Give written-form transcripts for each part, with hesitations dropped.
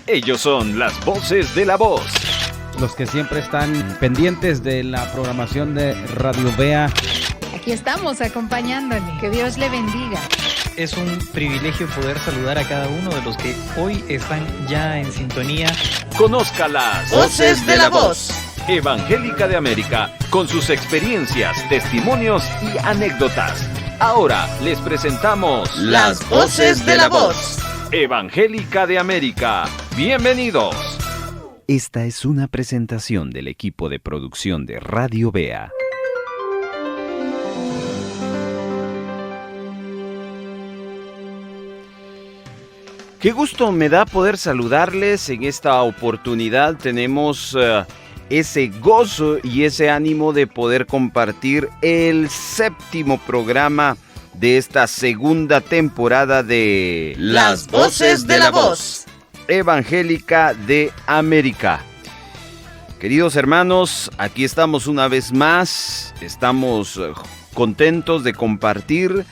Ellos son las voces de la voz. Los que siempre están pendientes de la programación de Radio Vea. Aquí estamos acompañándole. Que Dios le bendiga. Es un privilegio poder saludar a cada uno de los que hoy están ya en sintonía. Conozca las voces de la voz. Evangélica de América, con sus experiencias, testimonios y anécdotas. Ahora les presentamos las voces de la voz. Evangélica de América. Bienvenidos. Esta es una presentación del equipo de producción de Radio Vea. Qué gusto me da poder saludarles. En esta oportunidad tenemos ese gozo y ese ánimo de poder compartir el 7º programa de esta segunda temporada de Las Voces de la Voz Evangélica de América. Queridos hermanos, aquí estamos una vez más. Estamos contentos de compartir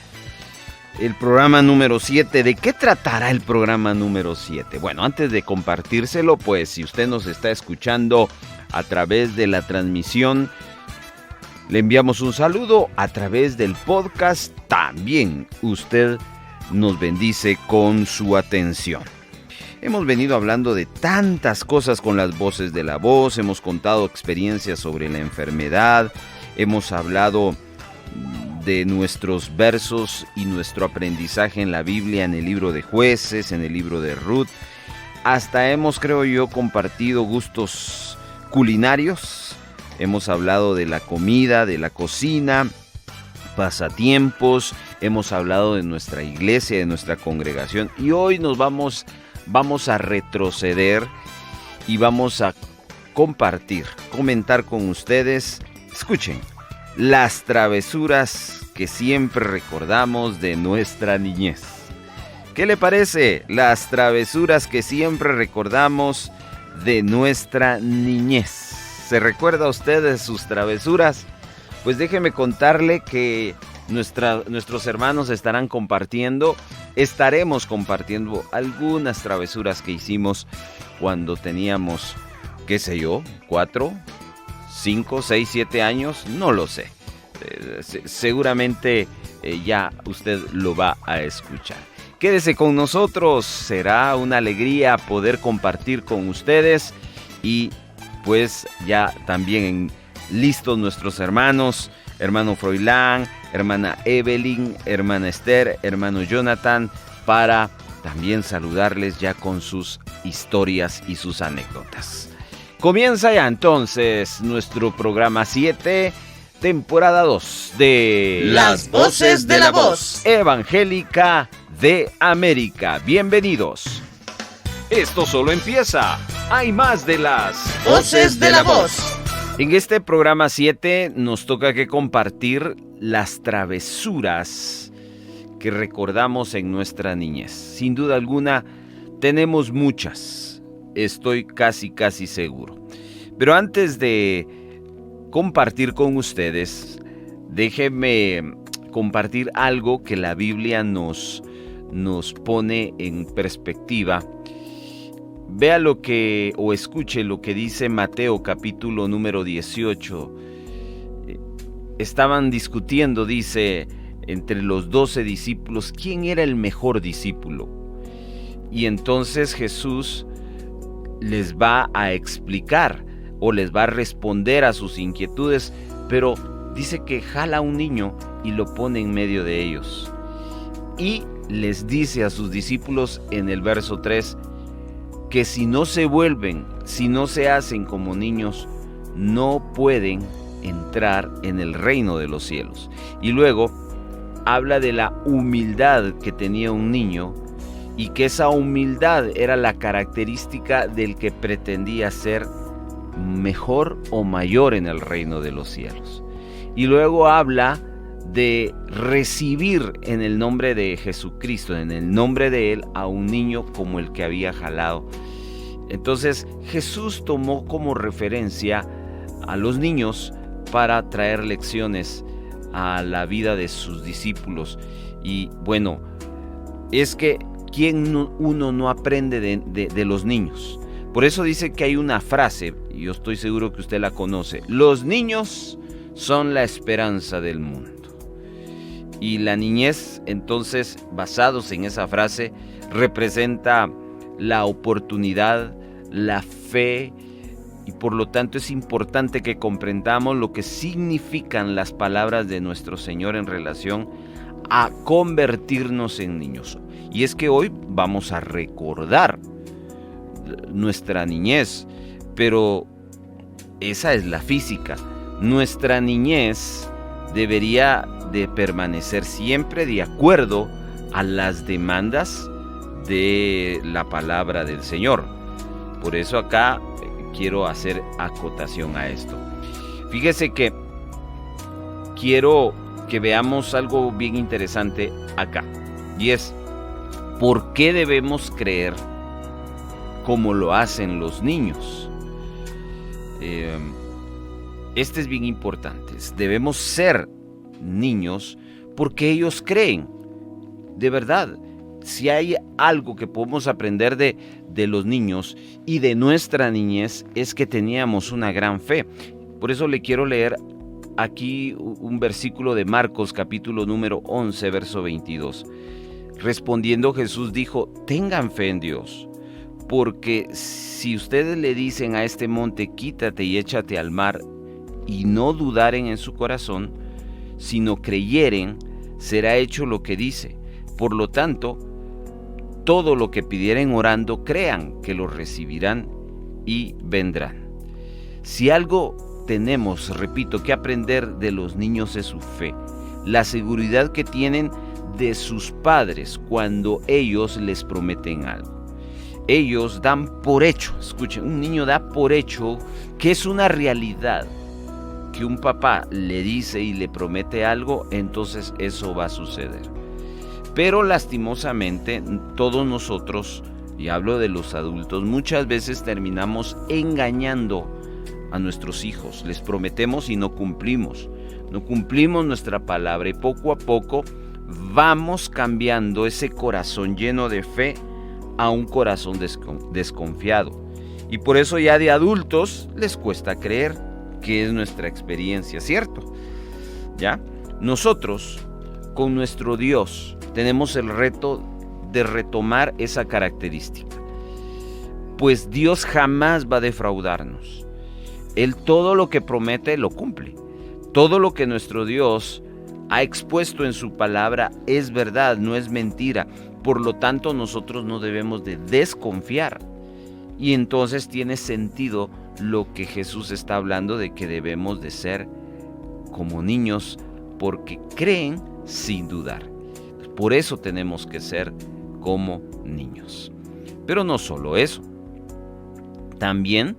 el programa número 7. ¿De qué tratará el programa número 7? Bueno, antes de compartírselo, pues si usted nos está escuchando a través de la transmisión, le enviamos un saludo. A través del podcast también usted nos bendice con su atención. Hemos venido hablando de tantas cosas con las voces de la voz. Hemos contado experiencias sobre la enfermedad. Hemos hablado de nuestros versos y nuestro aprendizaje en la Biblia, en el libro de Jueces, en el libro de Ruth. Hasta hemos, creo yo, compartido gustos culinarios. Hemos hablado de la comida, de la cocina, pasatiempos. Hemos hablado de nuestra iglesia, de nuestra congregación. Y hoy nos vamos a retroceder y vamos a comentar con ustedes. Escuchen. Las travesuras que siempre recordamos de nuestra niñez. ¿Qué le parece? Las travesuras que siempre recordamos de nuestra niñez. ¿Se recuerda usted de sus travesuras? Pues déjeme contarle que nuestros hermanos estaremos compartiendo algunas travesuras que hicimos cuando teníamos, 4, 5, 6, 7 años, no lo sé. Seguramente ya usted lo va a escuchar. Quédese con nosotros, será una alegría poder compartir con ustedes. Y pues ya también listos nuestros hermanos, hermano Froilán, hermana Evelyn, hermana Esther, hermano Jonathan, para también saludarles ya con sus historias y sus anécdotas. Comienza ya entonces nuestro programa 7, temporada 2 de Las Voces de la Voz Evangélica de América. Bienvenidos. Esto solo empieza. Hay más de las Voces de la Voz. En este programa 7 nos toca que compartir las travesuras que recordamos en nuestra niñez. Sin duda alguna, tenemos muchas. Estoy casi seguro. Pero antes de compartir con ustedes, déjenme compartir algo que la Biblia nos pone en perspectiva. Vea o escuche lo que dice Mateo capítulo número 18. Estaban discutiendo, dice, entre los 12 discípulos, quién era el mejor discípulo. Y entonces Jesús les va a explicar o les va a responder a sus inquietudes, pero dice que jala a un niño y lo pone en medio de ellos. Y les dice a sus discípulos en el verso 3 que si no se hacen como niños, no pueden entrar en el reino de los cielos. Y luego habla de la humildad que tenía un niño y que esa humildad era la característica del que pretendía ser mejor o mayor en el reino de los cielos. Y luego habla de recibir en el nombre de Jesucristo, en el nombre de Él, a un niño como el que había jalado. Entonces Jesús tomó como referencia a los niños para traer lecciones a la vida de sus discípulos. Y bueno, es que ¿quién uno no aprende de los niños? Por eso dice que hay una frase, y yo estoy seguro que usted la conoce: los niños son la esperanza del mundo. Y la niñez, entonces, basados en esa frase, representa la oportunidad, la fe, y por lo tanto es importante que comprendamos lo que significan las palabras de nuestro Señor en relación a convertirnos en niños. Y es que hoy vamos a recordar nuestra niñez, pero esa es la física. Nuestra niñez debería de permanecer siempre de acuerdo a las demandas de la palabra del Señor. Por eso acá quiero hacer acotación a esto. Fíjese que quiero que veamos algo bien interesante acá, y es: ¿por qué debemos creer como lo hacen los niños? Este es bien importante. Debemos ser niños porque ellos creen. De verdad, si hay algo que podemos aprender de los niños y de nuestra niñez, es que teníamos una gran fe. Por eso le quiero leer aquí un versículo de Marcos, capítulo número 11, verso 22. Respondiendo Jesús dijo: tengan fe en Dios, porque si ustedes le dicen a este monte, quítate y échate al mar, y no dudaren en su corazón, sino creyeren, será hecho lo que dice. Por lo tanto, todo lo que pidieren orando, crean que lo recibirán y vendrán. Si algo tenemos, repito, que aprender de los niños es su fe, la seguridad que tienen de sus padres cuando ellos les prometen algo. Ellos dan por hecho, escuchen, un niño da por hecho que es una realidad. Que un papá le dice y le promete algo, entonces eso va a suceder. Pero lastimosamente todos nosotros, y hablo de los adultos, muchas veces terminamos engañando a nuestros hijos. Les prometemos y no cumplimos nuestra palabra, y poco a poco vamos cambiando ese corazón lleno de fe a un corazón desconfiado. Y por eso ya de adultos les cuesta creer, que es nuestra experiencia, ¿cierto? ¿Ya? Nosotros, con nuestro Dios, tenemos el reto de retomar esa característica. Pues Dios jamás va a defraudarnos. Él todo lo que promete lo cumple. Todo lo que nuestro Dios ha expuesto en su palabra es verdad, no es mentira. Por lo tanto, nosotros no debemos de desconfiar. Y entonces tiene sentido lo que Jesús está hablando de que debemos de ser como niños porque creen sin dudar. Por eso tenemos que ser como niños. Pero no solo eso. También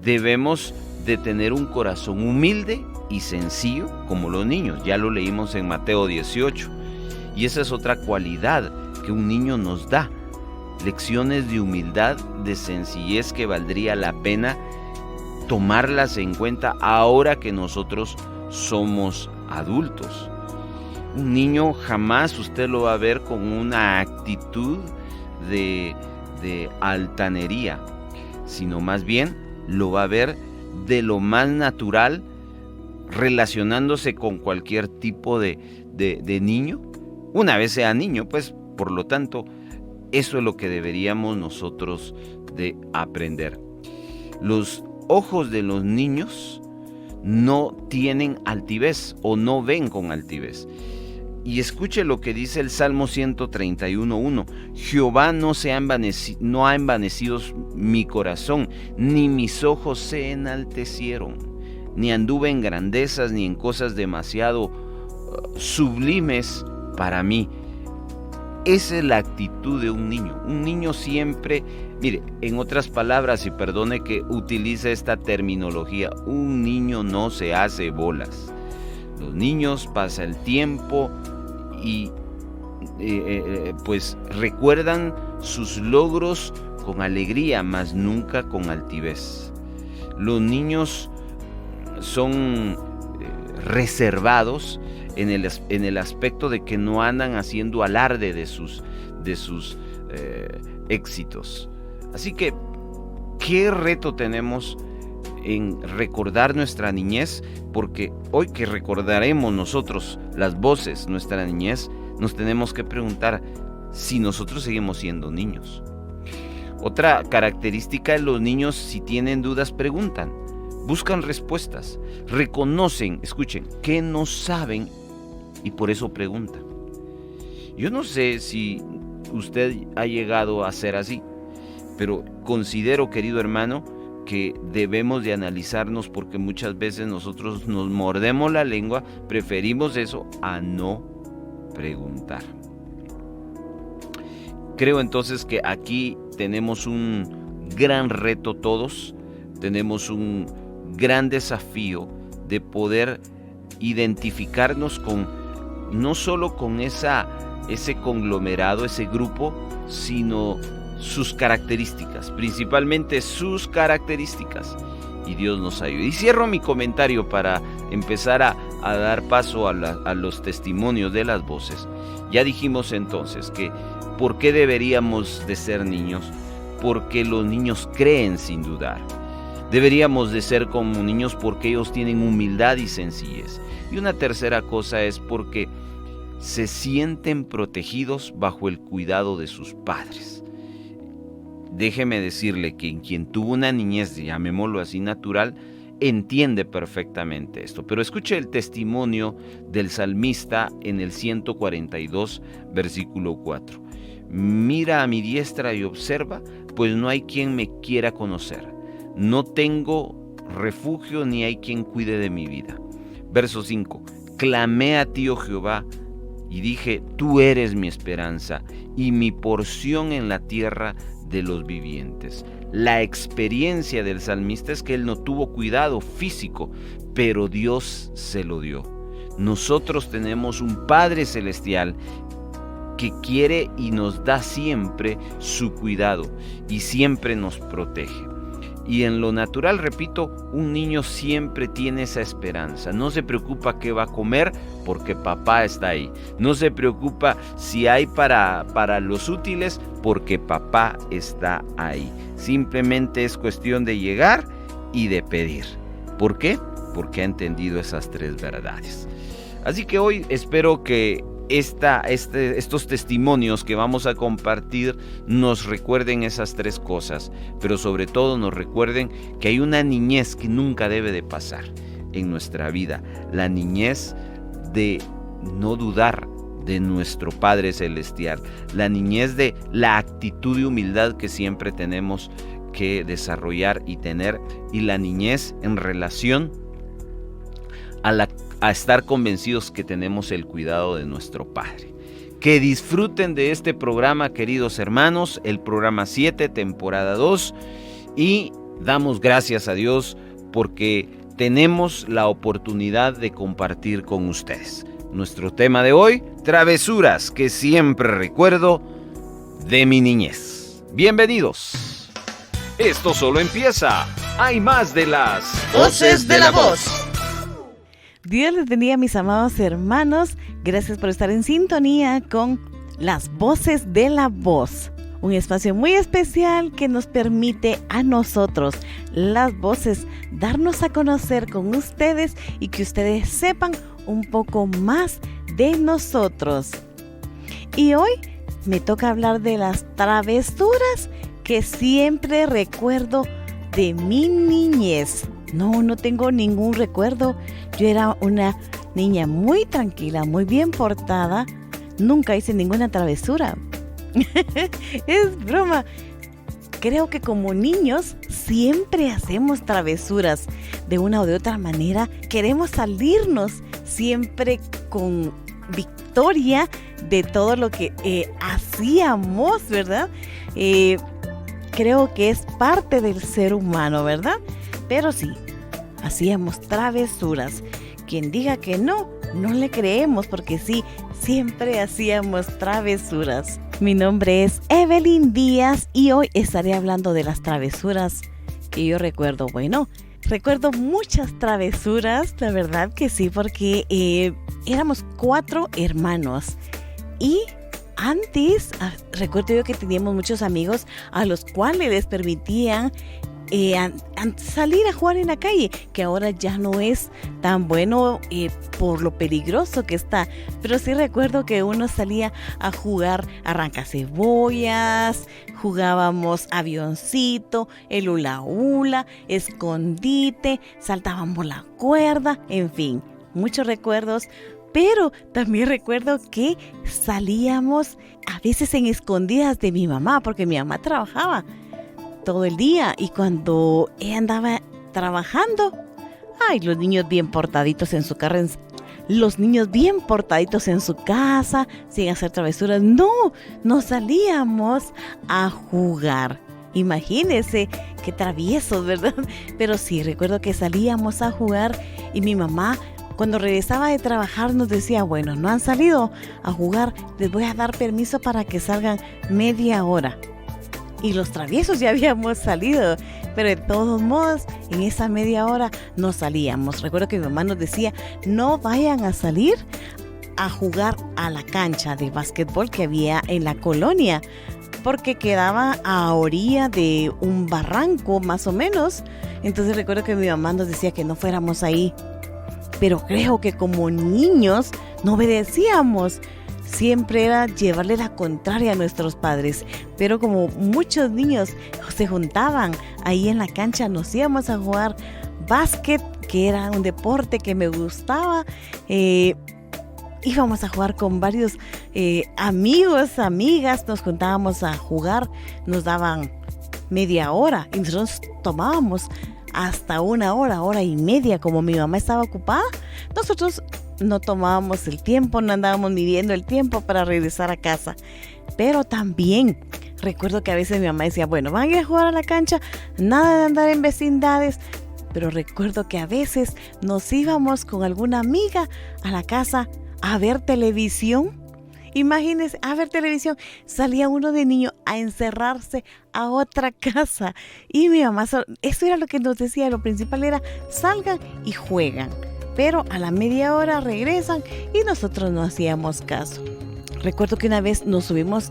debemos de tener un corazón humilde y sencillo como los niños. Ya lo leímos en Mateo 18. Y esa es otra cualidad que un niño nos da. Lecciones de humildad, de sencillez que valdría la pena tomarlas en cuenta ahora que nosotros somos adultos. Un niño jamás usted lo va a ver con una actitud de altanería, sino más bien lo va a ver de lo más natural, relacionándose con cualquier tipo de niño, una vez sea niño, pues por lo tanto, eso es lo que deberíamos nosotros de aprender. Los ojos de los niños no tienen altivez o no ven con altivez. Y escuche lo que dice el Salmo 131:1. Jehová no ha envanecido mi corazón, ni mis ojos se enaltecieron, ni anduve en grandezas ni en cosas demasiado sublimes para mí. Esa es la actitud de un niño. Un niño siempre, mire, en otras palabras, y perdone que utilice esta terminología, un niño no se hace bolas. Los niños pasan el tiempo y pues recuerdan sus logros con alegría, mas nunca con altivez. Los niños son reservados en el aspecto de que no andan haciendo alarde de sus éxitos. Así que, ¿qué reto tenemos en recordar nuestra niñez? Porque hoy que recordaremos nosotros las voces, nuestra niñez, nos tenemos que preguntar si nosotros seguimos siendo niños. Otra característica de los niños, si tienen dudas, preguntan, buscan respuestas, reconocen, escuchen, que no saben y por eso preguntan. Yo no sé si usted ha llegado a ser así, pero considero, querido hermano, que debemos de analizarnos porque muchas veces nosotros nos mordemos la lengua, preferimos eso a no preguntar. Creo entonces que aquí tenemos un gran reto todos, tenemos un gran desafío de poder identificarnos con, no solo con ese conglomerado, ese grupo, sino sus características, principalmente sus características. Y Dios nos ayude. Y cierro mi comentario para empezar a dar paso a los testimonios de las voces. Ya dijimos entonces que ¿por qué deberíamos de ser niños? Porque los niños creen sin dudar. Deberíamos de ser como niños porque ellos tienen humildad y sencillez. Y una tercera cosa es porque se sienten protegidos bajo el cuidado de sus padres. Déjeme decirle que quien tuvo una niñez, llamémoslo así, natural, entiende perfectamente esto. Pero escuche el testimonio del salmista en el 142, versículo 4. Mira a mi diestra y observa, pues no hay quien me quiera conocer. No tengo refugio ni hay quien cuide de mi vida. Verso 5. Clamé a ti, oh Jehová, y dije, tú eres mi esperanza y mi porción en la tierra de los vivientes. La experiencia del salmista es que él no tuvo cuidado físico, pero Dios se lo dio. Nosotros tenemos un Padre Celestial que quiere y nos da siempre su cuidado y siempre nos protege. Y en lo natural, repito, un niño siempre tiene esa esperanza. No se preocupa qué va a comer porque papá está ahí. No se preocupa si hay para los útiles porque papá está ahí. Simplemente es cuestión de llegar y de pedir. ¿Por qué? Porque ha entendido esas tres verdades. Así que hoy espero que estos testimonios que vamos a compartir nos recuerden esas tres cosas, pero sobre todo nos recuerden que hay una niñez que nunca debe de pasar en nuestra vida, la niñez de no dudar de nuestro Padre Celestial, la niñez de la actitud de humildad que siempre tenemos que desarrollar y tener, y la niñez en relación a estar convencidos que tenemos el cuidado de nuestro Padre. Que disfruten de este programa, queridos hermanos, el programa 7, temporada 2, y damos gracias a Dios porque tenemos la oportunidad de compartir con ustedes. Nuestro tema de hoy, travesuras que siempre recuerdo de mi niñez. Bienvenidos. Esto solo empieza. Hay más de las Voces de la Voz. Dios les bendiga, mis amados hermanos. Gracias por estar en sintonía con las Voces de la Voz. Un espacio muy especial que nos permite a nosotros, las voces, darnos a conocer con ustedes y que ustedes sepan un poco más de nosotros. Y hoy me toca hablar de las travesuras que siempre recuerdo de mi niñez. No tengo ningún recuerdo. Yo era una niña muy tranquila, muy bien portada. Nunca hice ninguna travesura. Es broma. Creo que como niños siempre hacemos travesuras. De una o de otra manera queremos salirnos siempre con victoria de todo lo que hacíamos, ¿verdad? Creo que es parte del ser humano, ¿verdad? Pero sí, hacíamos travesuras. Quien diga que no le creemos, porque sí, siempre hacíamos travesuras. Mi nombre es Evelyn Díaz y hoy estaré hablando de las travesuras que yo recuerdo. Bueno, recuerdo muchas travesuras, la verdad que sí, porque éramos 4 hermanos y antes, recuerdo yo que teníamos muchos amigos a los cuales les permitían salir a jugar en la calle, que ahora ya no es tan bueno por lo peligroso que está, pero sí recuerdo que uno salía a jugar arrancacebollas, jugábamos avioncito, el hula hula, escondite, saltábamos la cuerda, en fin, muchos recuerdos. Pero también recuerdo que salíamos a veces en escondidas de mi mamá, porque mi mamá trabajaba todo el día y cuando ella andaba trabajando, los niños bien portaditos en su casa, sin hacer travesuras. No salíamos a jugar. Imagínense qué traviesos, ¿verdad? Pero sí, recuerdo que salíamos a jugar y mi mamá, cuando regresaba de trabajar, nos decía, bueno, no han salido a jugar, les voy a dar permiso para que salgan media hora. Y los traviesos ya habíamos salido, pero de todos modos, en esa media hora no salíamos. Recuerdo que mi mamá nos decía, no vayan a salir a jugar a la cancha de básquetbol que había en la colonia, porque quedaba a orilla de un barranco más o menos. Entonces recuerdo que mi mamá nos decía que no fuéramos ahí. Pero creo que como niños no obedecíamos. Siempre era llevarle la contraria a nuestros padres. Pero como muchos niños se juntaban ahí en la cancha, nos íbamos a jugar básquet, que era un deporte que me gustaba. Íbamos a jugar con varios amigos, amigas, nos juntábamos a jugar, nos daban media hora y nosotros tomábamos hasta una hora y media. Como mi mamá estaba ocupada, nosotros no tomábamos el tiempo, no andábamos midiendo el tiempo para regresar a casa. Pero también recuerdo que a veces mi mamá decía, bueno, van a ir a jugar a la cancha, nada de andar en vecindades. Pero recuerdo que a veces nos íbamos con alguna amiga a la casa a ver televisión. Imagínense, a ver televisión. Salía uno de niño a encerrarse a otra casa. Y mi mamá, eso era lo que nos decía, lo principal era salgan y juegan. Pero a la media hora regresan y nosotros no hacíamos caso. Recuerdo que una vez nos subimos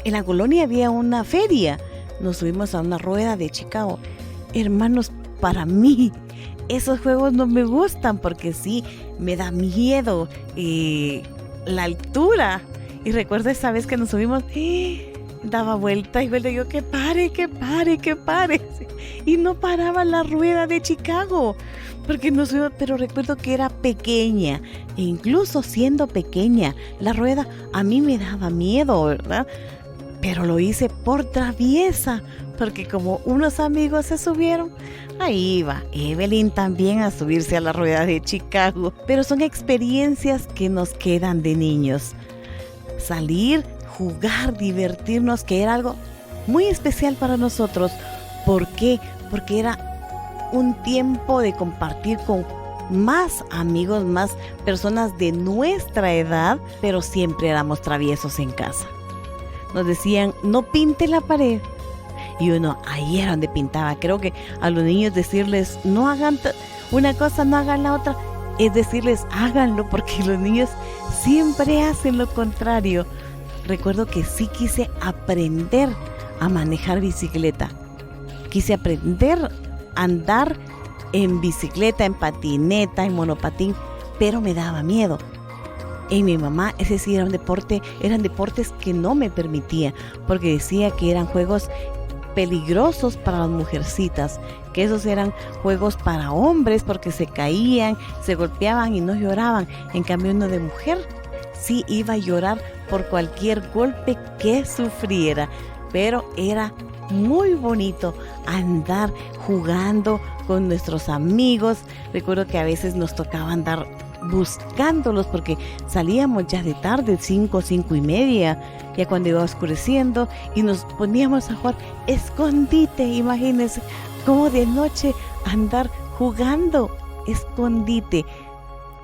en la colonia había una feria. Nos subimos a una rueda de Chicago. Hermanos, para mí esos juegos no me gustan porque sí, me da miedo la altura. Y recuerdo esa vez que nos subimos, daba vuelta y vuelta, y yo que pare. Y no paraba la rueda de Chicago, porque nos subimos, pero recuerdo que era pequeña, e incluso siendo pequeña, la rueda a mí me daba miedo, ¿verdad? Pero lo hice por traviesa, porque como unos amigos se subieron, ahí iba Evelyn también a subirse a la rueda de Chicago. Pero son experiencias que nos quedan de niños. Salir, jugar, divertirnos, que era algo muy especial para nosotros. ¿Por qué? Porque era un tiempo de compartir con más amigos, más personas de nuestra edad, pero siempre éramos traviesos en casa. Nos decían, no pinte la pared. Y uno, ahí era donde pintaba. Creo que a los niños decirles, no hagan una cosa, no hagan la otra, es decirles, háganlo, porque los niños siempre hacen lo contrario. Recuerdo que sí quise aprender a manejar bicicleta. Quise aprender a andar en bicicleta, en patineta, en monopatín, pero me daba miedo. En mi mamá, ese sí eran deportes que no me permitía, porque decía que eran juegos peligrosos para las mujercitas, que esos eran juegos para hombres porque se caían, se golpeaban y no lloraban. En cambio, uno de mujer sí iba a llorar por cualquier golpe que sufriera, pero era muy bonito andar jugando con nuestros amigos. Recuerdo que a veces nos tocaba andar buscándolos porque salíamos ya de tarde, 5:30, ya cuando iba oscureciendo, y nos poníamos a jugar escondite. Imagínense cómo de noche andar jugando escondite,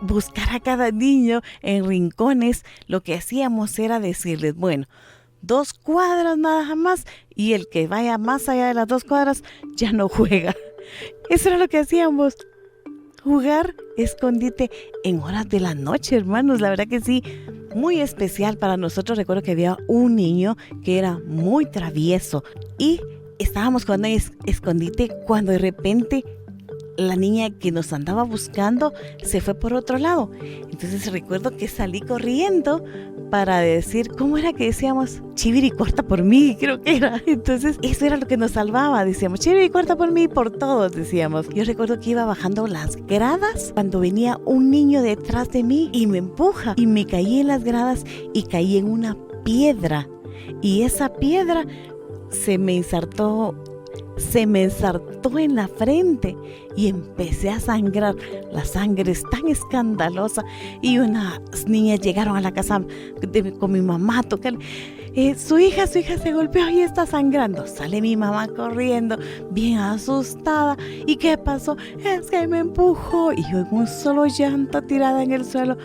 buscar a cada niño en rincones. Lo que hacíamos era decirles, bueno, 2 cuadras nada más, y el que vaya más allá de las 2 cuadras ya no juega. Eso era lo que hacíamos, jugar escondite en horas de la noche, hermanos. La verdad que sí, muy especial para nosotros. Recuerdo que había un niño que era muy travieso y estábamos jugando en escondite cuando de repente la niña que nos andaba buscando se fue por otro lado. Entonces recuerdo que salí corriendo para decir, ¿cómo era que decíamos? Chiviri, corta por mí, creo que era. Entonces eso era lo que nos salvaba, decíamos, Chiviri, corta por mí, por todos, decíamos. Yo recuerdo que iba bajando las gradas cuando venía un niño detrás de mí y me empuja y me caí en las gradas y caí en una piedra y esa piedra se me ensartó en la frente y empecé a sangrar. La sangre es tan escandalosa y unas niñas llegaron a la casa con mi mamá a tocar. Su hija se golpeó y está sangrando. Sale mi mamá corriendo, bien asustada. ¿Y qué pasó? Es que me empujó y yo en un solo llanto tirada en el suelo,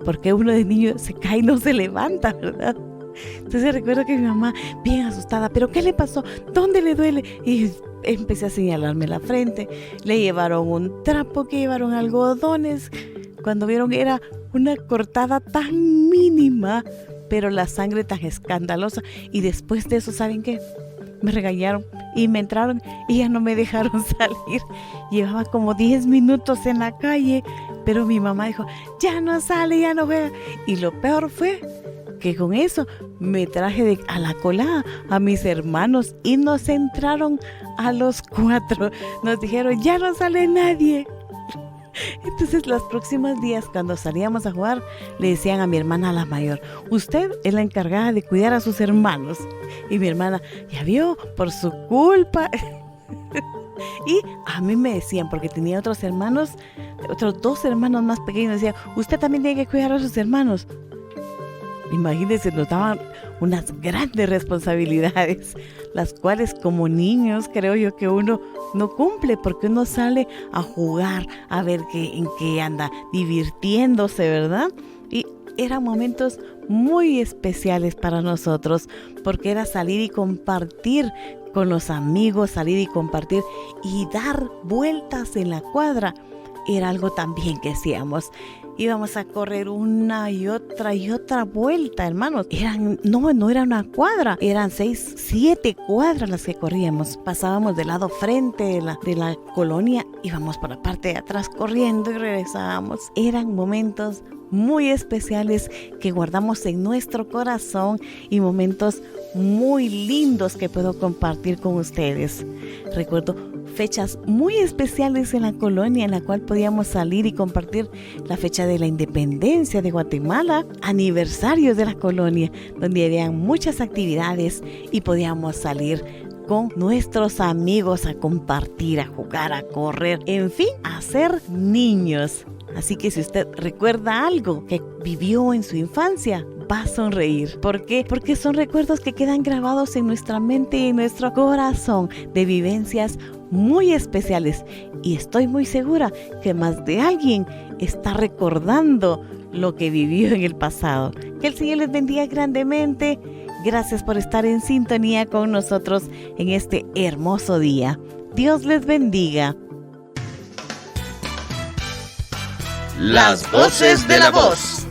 porque uno de niños se cae y no se levanta, ¿verdad? Entonces recuerdo que mi mamá, bien asustada, ¿pero qué le pasó? ¿Dónde le duele? Y empecé a señalarme la frente. Le llevaron un trapo, que llevaron algodones. Cuando vieron era una cortada tan mínima, pero la sangre tan escandalosa. Y después de eso, ¿saben qué? Me regañaron y me entraron y ya no me dejaron salir. Llevaba como 10 minutos en la calle, pero mi mamá dijo, ya no sale, ya no juega. Y lo peor fue que con eso me traje a la colada a mis hermanos y nos entraron a los 4. Nos dijeron, ya no sale nadie. Entonces los próximos días cuando salíamos a jugar le decían a mi hermana, la mayor, usted es la encargada de cuidar a sus hermanos. Y mi hermana, ya vio, por su culpa. Y a mí me decían, porque tenía otros 2 hermanos más pequeños, decían, usted también tiene que cuidar a sus hermanos. Imagínense, nos daban unas grandes responsabilidades, las cuales como niños creo yo que uno no cumple, porque uno sale a jugar, a ver en qué anda divirtiéndose, ¿verdad? Y eran momentos muy especiales para nosotros, porque era salir y compartir con los amigos, salir y compartir y dar vueltas en la cuadra. Era algo también que hacíamos. Íbamos a correr una y otra vuelta, hermanos. No era una cuadra, eran 6, 7 cuadras las que corríamos. Pasábamos del lado frente de la colonia, íbamos por la parte de atrás corriendo y regresábamos. Eran momentos muy especiales que guardamos en nuestro corazón y momentos muy lindos que puedo compartir con ustedes. Recuerdo fechas muy especiales en la colonia en la cual podíamos salir y compartir la fecha de la independencia de Guatemala, aniversarios de la colonia, donde habían muchas actividades y podíamos salir con nuestros amigos a compartir, a jugar, a correr, en fin, a ser niños. Así que si usted recuerda algo que vivió en su infancia, va a sonreír. ¿Por qué? Porque son recuerdos que quedan grabados en nuestra mente y en nuestro corazón, de vivencias muy especiales. Y estoy muy segura que más de alguien está recordando lo que vivió en el pasado. Que el Señor les bendiga grandemente. Gracias por estar en sintonía con nosotros en este hermoso día. Dios les bendiga. Las voces de la voz.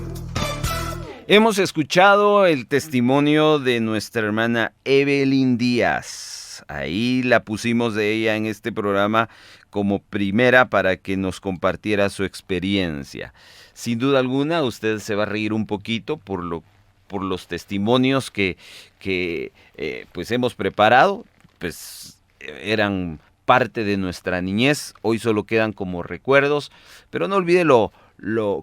Hemos escuchado el testimonio de nuestra hermana Evelyn Díaz. Ahí la pusimos de ella en este programa como primera para que nos compartiera su experiencia. Sin duda alguna, usted se va a reír un poquito por los testimonios que pues hemos preparado. Pues eran parte de nuestra niñez, hoy solo quedan como recuerdos, pero no olvide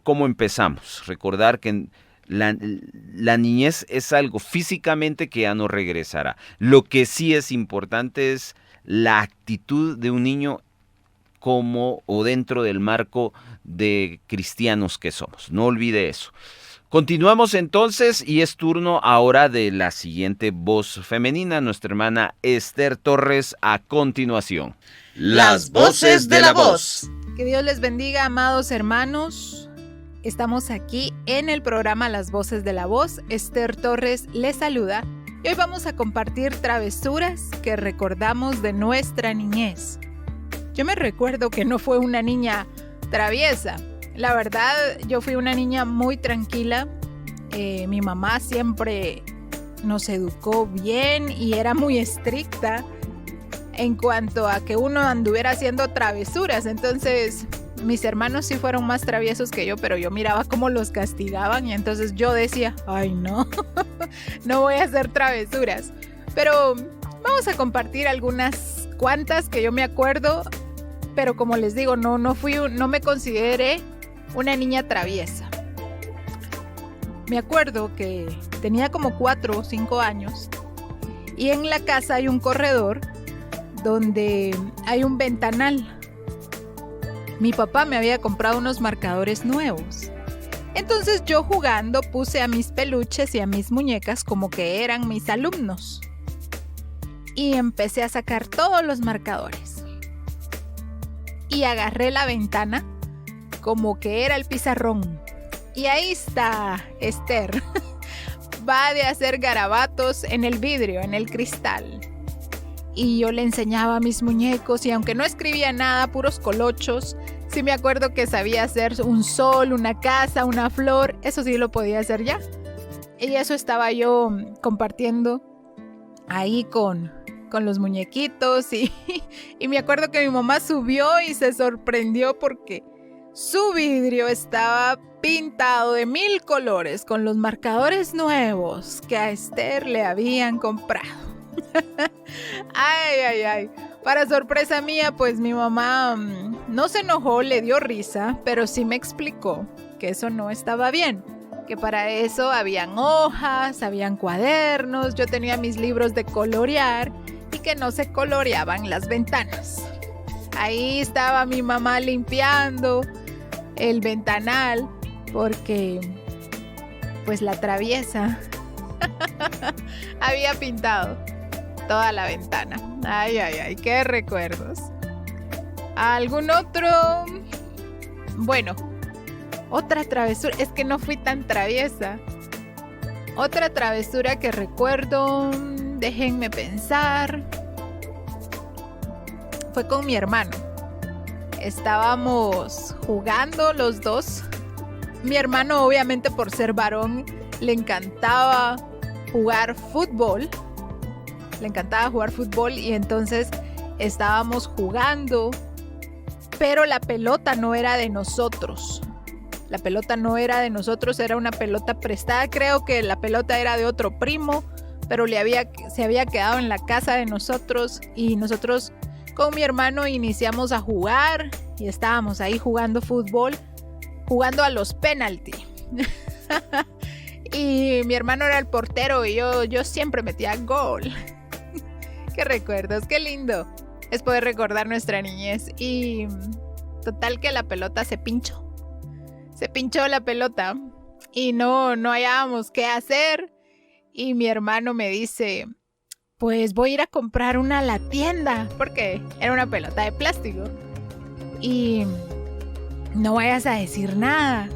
cómo empezamos. Recordar que la niñez es algo físicamente que ya no regresará. Lo que sí es importante es la actitud de un niño o dentro del marco de cristianos que somos. No olvide eso. Continuamos entonces y es turno ahora de la siguiente voz femenina, nuestra hermana Esther Torres, a continuación. Las voces de la voz. Que Dios les bendiga, amados hermanos. Estamos aquí en el programa Las Voces de la Voz. Esther Torres les saluda y hoy vamos a compartir travesuras que recordamos de nuestra niñez. Yo me recuerdo que no fue una niña traviesa. La verdad, yo fui una niña muy tranquila. Mi mamá siempre nos educó bien y era muy estricta en cuanto a que uno anduviera haciendo travesuras. Entonces, mis hermanos sí fueron más traviesos que yo, pero yo miraba cómo los castigaban y entonces yo decía, ay no, no voy a hacer travesuras. Pero vamos a compartir algunas cuantas que yo me acuerdo, pero como les digo, no me consideré una niña traviesa. Me acuerdo que tenía como 4 o 5 años y en la casa hay un corredor donde hay un ventanal. Mi papá me había comprado unos marcadores nuevos. Entonces yo jugando puse a mis peluches y a mis muñecas como que eran mis alumnos. Y empecé a sacar todos los marcadores. Y agarré la ventana como que era el pizarrón. Y ahí está Esther. Va de hacer garabatos en el vidrio, en el cristal. Y yo le enseñaba a mis muñecos y aunque no escribía nada, puros colochos, sí me acuerdo que sabía hacer un sol, una casa, una flor, eso sí lo podía hacer ya. Y eso estaba yo compartiendo ahí con los muñequitos y me acuerdo que mi mamá subió y se sorprendió porque su vidrio estaba pintado de 1000 colores con los marcadores nuevos que a Esther le habían comprado. Ay. Para sorpresa mía, pues mi mamá no se enojó, le dio risa, pero sí me explicó que eso no estaba bien, que para eso habían hojas, habían cuadernos, yo tenía mis libros de colorear y que no se coloreaban las ventanas. Ahí estaba mi mamá limpiando el ventanal porque pues la traviesa había pintado toda la ventana. Ay, qué recuerdos. ¿Algún otro? Bueno, otra travesura, es que no fui tan traviesa. Otra travesura que recuerdo, déjenme pensar, fue con mi hermano. Estábamos jugando los dos. Mi hermano, obviamente por ser varón, le encantaba jugar fútbol. Y entonces estábamos jugando, pero la pelota no era de nosotros. Era una pelota prestada. Creo que la pelota era de otro primo, pero se había quedado en la casa de nosotros y nosotros con mi hermano iniciamos a jugar y estábamos ahí jugando fútbol, jugando a los penalty. Y mi hermano era el portero y yo siempre metía gol. Qué recuerdos, qué lindo es poder recordar nuestra niñez. Y total que la pelota se pinchó la pelota y no hallábamos qué hacer. Y mi hermano me dice, pues voy a ir a comprar una a la tienda, porque era una pelota de plástico. Y no vayas a decir nada.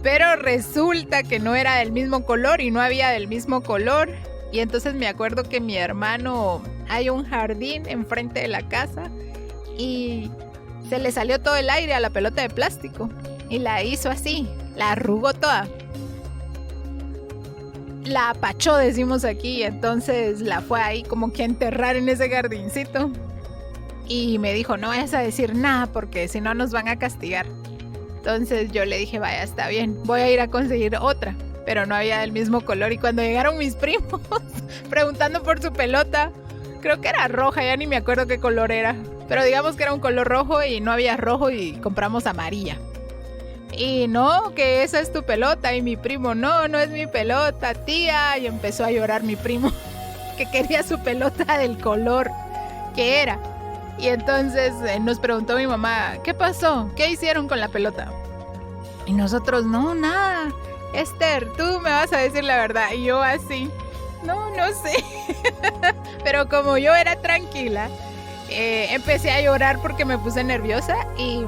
Pero resulta que no era del mismo color y no había del mismo color. Y entonces me acuerdo que mi hermano, hay un jardín enfrente de la casa y se le salió todo el aire a la pelota de plástico y la hizo así, la arrugó toda. La apachó, decimos aquí, entonces la fue ahí como que a enterrar en ese jardincito. Y me dijo, no vayas a decir nada porque si no nos van a castigar. Entonces yo le dije, vaya, está bien, voy a ir a conseguir otra. Pero no había del mismo color y cuando llegaron mis primos preguntando por su pelota, creo que era roja, ya ni me acuerdo qué color era, pero digamos que era un color rojo y no había rojo y compramos amarilla. Y no, que esa es tu pelota. Y mi primo, no es mi pelota, tía. Y empezó a llorar mi primo que quería su pelota del color que era. Y entonces nos preguntó mi mamá, ¿qué pasó? ¿Qué hicieron con la pelota? Y nosotros, no, nada. Esther, tú me vas a decir la verdad. Y yo así, no sé. Pero como yo era tranquila, empecé a llorar porque me puse nerviosa y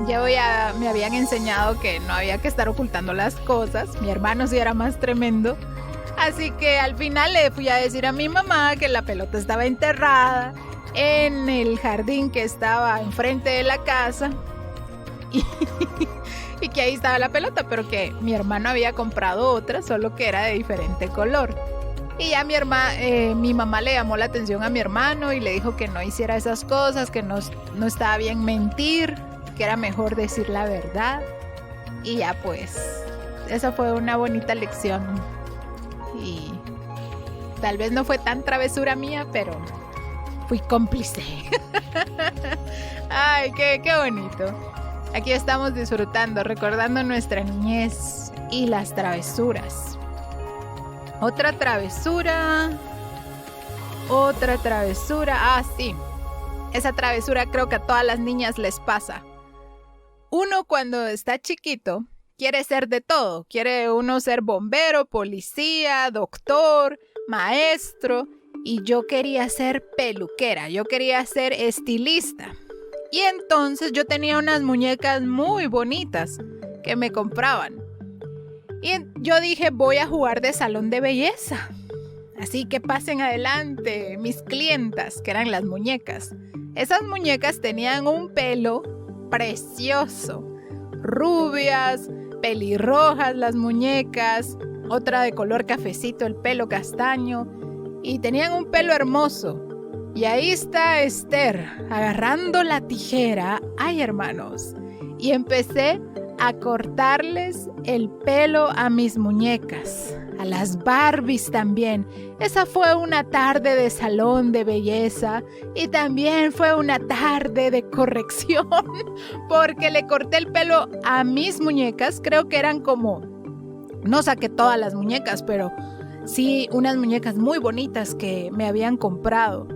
ya me habían enseñado que no había que estar ocultando las cosas. Mi hermano sí era más tremendo. Así que al final le fui a decir a mi mamá que la pelota estaba enterrada en el jardín que estaba enfrente de la casa. y que ahí estaba la pelota, pero que mi hermano había comprado otra, solo que era de diferente color. Y ya mi mamá le llamó la atención a mi hermano y le dijo que no hiciera esas cosas, que no estaba bien mentir, que era mejor decir la verdad. Y ya pues, esa fue una bonita lección. Y tal vez no fue tan travesura mía, pero fui cómplice. Ay, qué bonito. Aquí estamos disfrutando, recordando nuestra niñez y las travesuras. Otra travesura. Ah, sí. Esa travesura creo que a todas las niñas les pasa. Uno cuando está chiquito quiere ser de todo. Quiere uno ser bombero, policía, doctor, maestro. Y yo quería ser peluquera. Yo quería ser estilista. Y entonces yo tenía unas muñecas muy bonitas que me compraban. Y yo dije, voy a jugar de salón de belleza. Así que pasen adelante mis clientas, que eran las muñecas. Esas muñecas tenían un pelo precioso. Rubias, pelirrojas las muñecas, otra de color cafecito, el pelo castaño. Y tenían un pelo hermoso. Y ahí está Esther, agarrando la tijera. Ay, hermanos. Y empecé a cortarles el pelo a mis muñecas, a las Barbies también. Esa fue una tarde de salón de belleza y también fue una tarde de corrección porque le corté el pelo a mis muñecas. Creo que eran como, no saqué todas las muñecas, pero sí unas muñecas muy bonitas que me habían comprado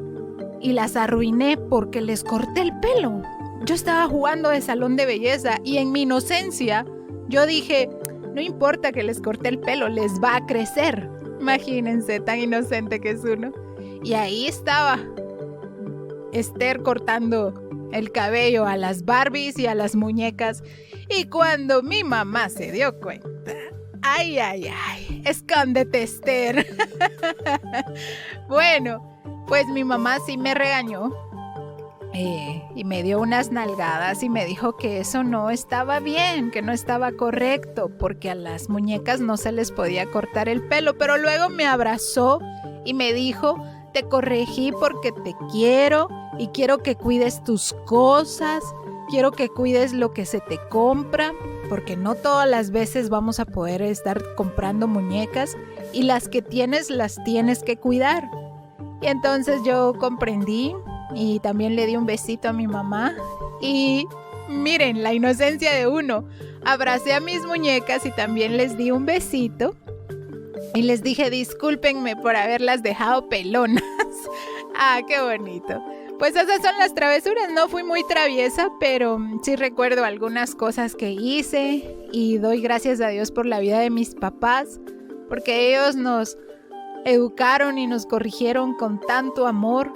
y las arruiné porque les corté el pelo. Yo estaba jugando de salón de belleza y en mi inocencia yo dije, no importa que les corte el pelo, les va a crecer. Imagínense, tan inocente que es uno. Y ahí estaba Esther cortando el cabello a las Barbies y a las muñecas. Y cuando mi mamá se dio cuenta, ay, escóndete, Esther. Bueno, pues mi mamá sí me regañó. Y me dio unas nalgadas y me dijo que eso no estaba bien, que no estaba correcto, porque a las muñecas no se les podía cortar el pelo. Pero luego me abrazó y me dijo, te corregí porque te quiero y quiero que cuides tus cosas, quiero que cuides lo que se te compra, porque no todas las veces vamos a poder estar comprando muñecas y las que tienes las tienes que cuidar. Y entonces yo comprendí. Y también le di un besito a mi mamá. Y miren, la inocencia de uno. Abracé a mis muñecas y también les di un besito. Y les dije, discúlpenme por haberlas dejado pelonas. Ah, qué bonito. Pues esas son las travesuras. No fui muy traviesa, pero sí recuerdo algunas cosas que hice. Y doy gracias a Dios por la vida de mis papás. Porque ellos nos educaron y nos corrigieron con tanto amor,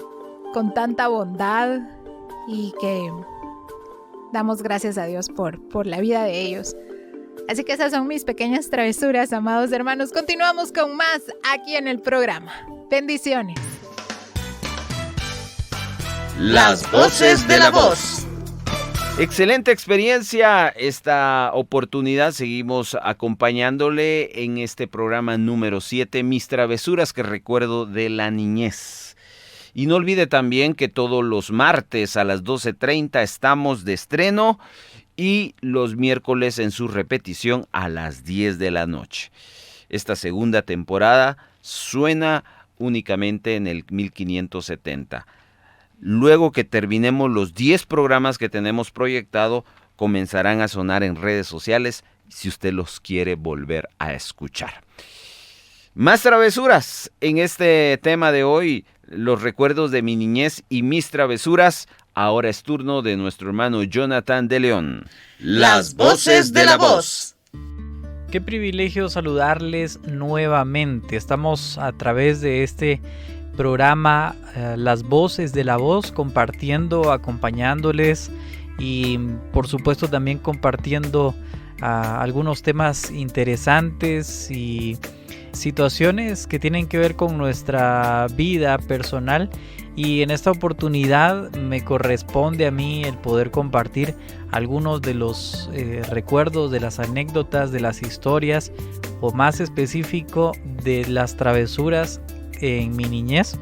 con tanta bondad, y que damos gracias a Dios por la vida de ellos. Así que esas son mis pequeñas travesuras, amados hermanos. Continuamos con más aquí en el programa. Bendiciones. Las voces de la voz. Excelente experiencia. Esta oportunidad seguimos acompañándole en este programa número 7, Mis travesuras que recuerdo de la niñez. Y no olvide también que todos los martes a las 12:30 estamos de estreno y los miércoles en su repetición a las 10 de la noche. Esta segunda temporada suena únicamente en el 1570. Luego que terminemos los 10 programas que tenemos proyectado, comenzarán a sonar en redes sociales si usted los quiere volver a escuchar. Más travesuras en este tema de hoy. Los recuerdos de mi niñez y mis travesuras. Ahora es turno de nuestro hermano Jonathan de León. Las voces de la voz. Qué privilegio saludarles nuevamente. Estamos a través de este programa Las voces de la voz, compartiendo, acompañándoles y por supuesto también compartiendo algunos temas interesantes y situaciones que tienen que ver con nuestra vida personal Y en esta oportunidad me corresponde a mí el poder compartir algunos de los recuerdos, de las anécdotas, de las historias, o más específico de las travesuras en mi niñez.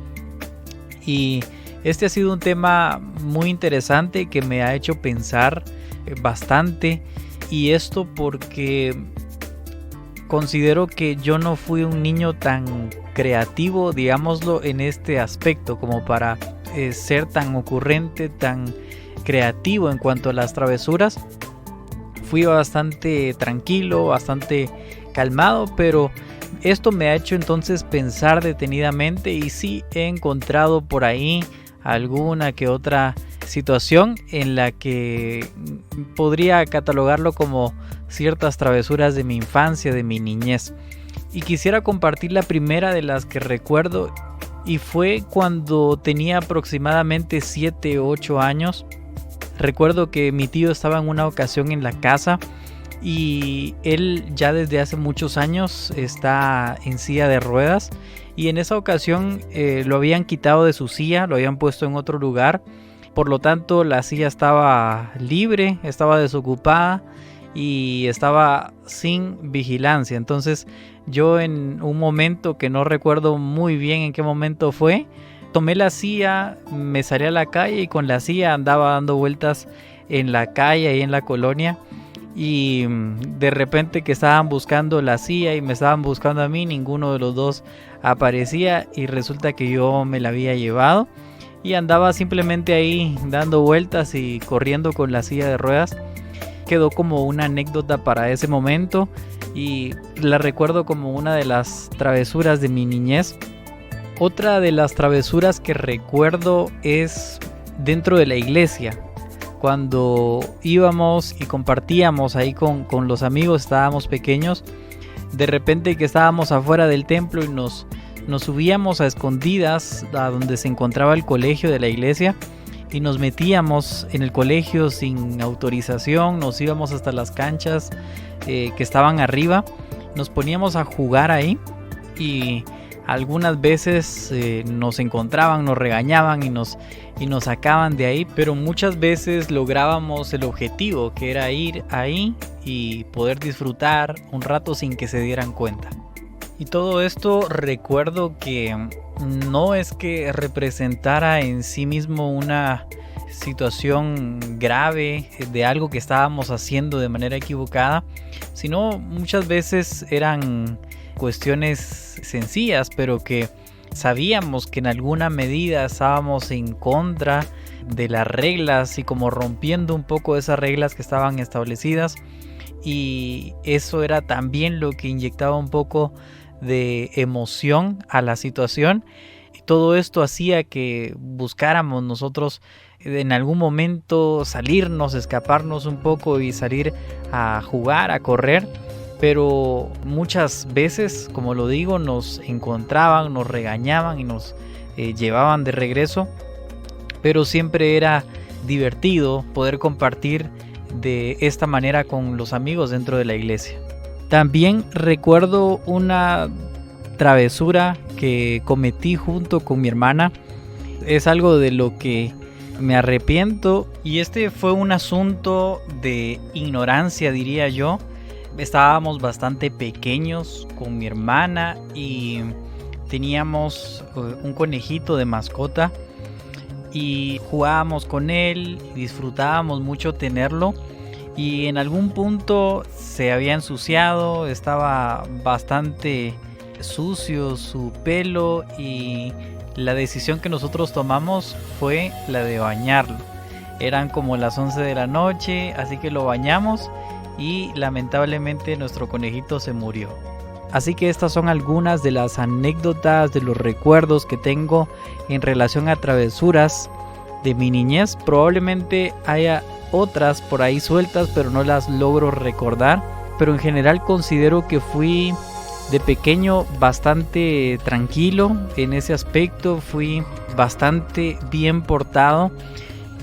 Y este ha sido un tema muy interesante que me ha hecho pensar bastante, y esto porque considero que yo no fui un niño tan creativo, digámoslo, en este aspecto como para ser tan ocurrente, tan creativo en cuanto a las travesuras. Fui bastante tranquilo, bastante calmado, pero esto me ha hecho entonces pensar detenidamente, y sí he encontrado por ahí alguna que otra situación en la que podría catalogarlo como ciertas travesuras de mi infancia, de mi niñez. Y quisiera compartir la primera de las que recuerdo, y fue cuando tenía aproximadamente 7 u 8 años. Recuerdo que mi tío estaba en una ocasión en la casa, y él ya desde hace muchos años está en silla de ruedas, y en esa ocasión lo habían quitado de su silla, lo habían puesto en otro lugar. Por lo tanto, la silla estaba libre, estaba desocupada y estaba sin vigilancia. Entonces yo, en un momento que no recuerdo muy bien en qué momento fue, tomé la silla, me salí a la calle y con la silla andaba dando vueltas en la calle y en la colonia. Y de repente que estaban buscando la silla y me estaban buscando a mí, ninguno de los dos aparecía, y resulta que yo me la había llevado y andaba simplemente ahí dando vueltas y corriendo con la silla de ruedas. Quedó como una anécdota para ese momento y la recuerdo como una de las travesuras de mi niñez. Otra de las travesuras que recuerdo es dentro de la iglesia. Cuando íbamos y compartíamos ahí con los amigos, estábamos pequeños, de repente que estábamos afuera del templo y nos subíamos a escondidas a donde se encontraba el colegio de la iglesia, y nos metíamos en el colegio sin autorización, nos íbamos hasta las canchas que estaban arriba, nos poníamos a jugar ahí, y algunas veces nos encontraban, nos regañaban y nos sacaban de ahí, pero muchas veces lográbamos el objetivo, que era ir ahí y poder disfrutar un rato sin que se dieran cuenta. Y todo esto recuerdo que no es que representara en sí mismo una situación grave de algo que estábamos haciendo de manera equivocada, sino muchas veces eran cuestiones sencillas, pero que sabíamos que en alguna medida estábamos en contra de las reglas y como rompiendo un poco esas reglas que estaban establecidas, y eso era también lo que inyectaba un poco de emoción a la situación, y todo esto hacía que buscáramos nosotros en algún momento salirnos, escaparnos un poco y salir a jugar, a correr. Pero muchas veces, como lo digo, nos encontraban, nos regañaban y nos llevaban de regreso. Pero siempre era divertido poder compartir de esta manera con los amigos dentro de la iglesia. También recuerdo una travesura que cometí junto con mi hermana. Es algo de lo que me arrepiento, y este fue un asunto de ignorancia, diría yo. Estábamos bastante pequeños con mi hermana y teníamos un conejito de mascota y jugábamos con él, disfrutábamos mucho tenerlo, y en algún punto se había ensuciado, estaba bastante sucio su pelo, y la decisión que nosotros tomamos fue la de bañarlo. Eran como las 11 de la noche, así que lo bañamos y lamentablemente nuestro conejito se murió. Así que estas son algunas de las anécdotas, de los recuerdos que tengo en relación a travesuras de mi niñez. Probablemente haya otras por ahí sueltas, pero no las logro recordar. Pero en general considero que fui de pequeño bastante tranquilo en ese aspecto, fui bastante bien portado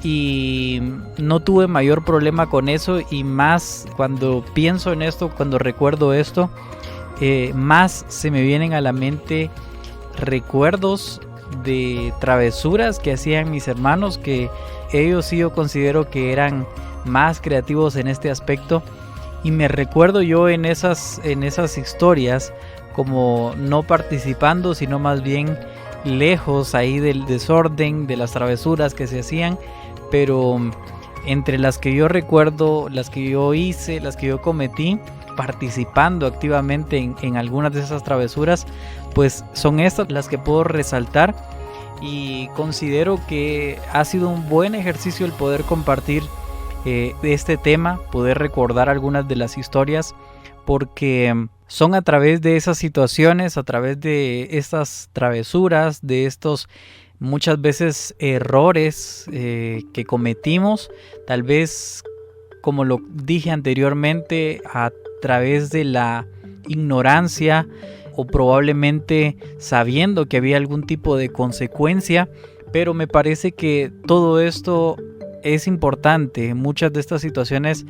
y no tuve mayor problema con eso. Y más cuando pienso en esto, cuando recuerdo esto, más se me vienen a la mente recuerdos de travesuras que hacían mis hermanos, que ellos sí yo considero que eran más creativos en este aspecto, y me recuerdo yo en esas historias como no participando, sino más bien lejos ahí del desorden, de las travesuras que se hacían, pero entre las que yo recuerdo, las que yo hice, las que yo cometí, participando activamente en algunas de esas travesuras, pues son estas las que puedo resaltar, y considero que ha sido un buen ejercicio el poder compartir este tema, poder recordar algunas de las historias, porque son a través de esas situaciones, a través de estas travesuras, de estos muchas veces errores que cometimos, tal vez como lo dije anteriormente, a través de la ignorancia o probablemente sabiendo que había algún tipo de consecuencia, pero me parece que todo esto es importante. Muchas de estas situaciones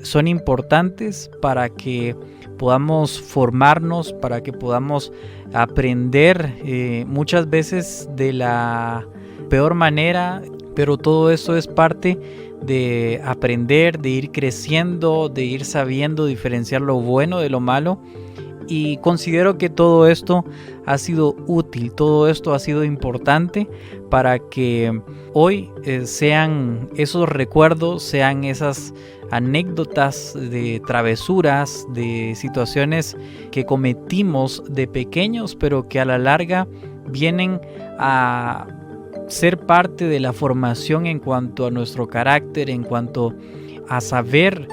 son importantes para que podamos formarnos, para que podamos aprender muchas veces de la peor manera, pero todo esto es parte de aprender, de ir creciendo, de ir sabiendo diferenciar lo bueno de lo malo. Y considero que todo esto ha sido útil, todo esto ha sido importante para que hoy sean esos recuerdos, sean esas anécdotas de travesuras, de situaciones que cometimos de pequeños, pero que a la larga vienen a ser parte de la formación en cuanto a nuestro carácter, en cuanto a saber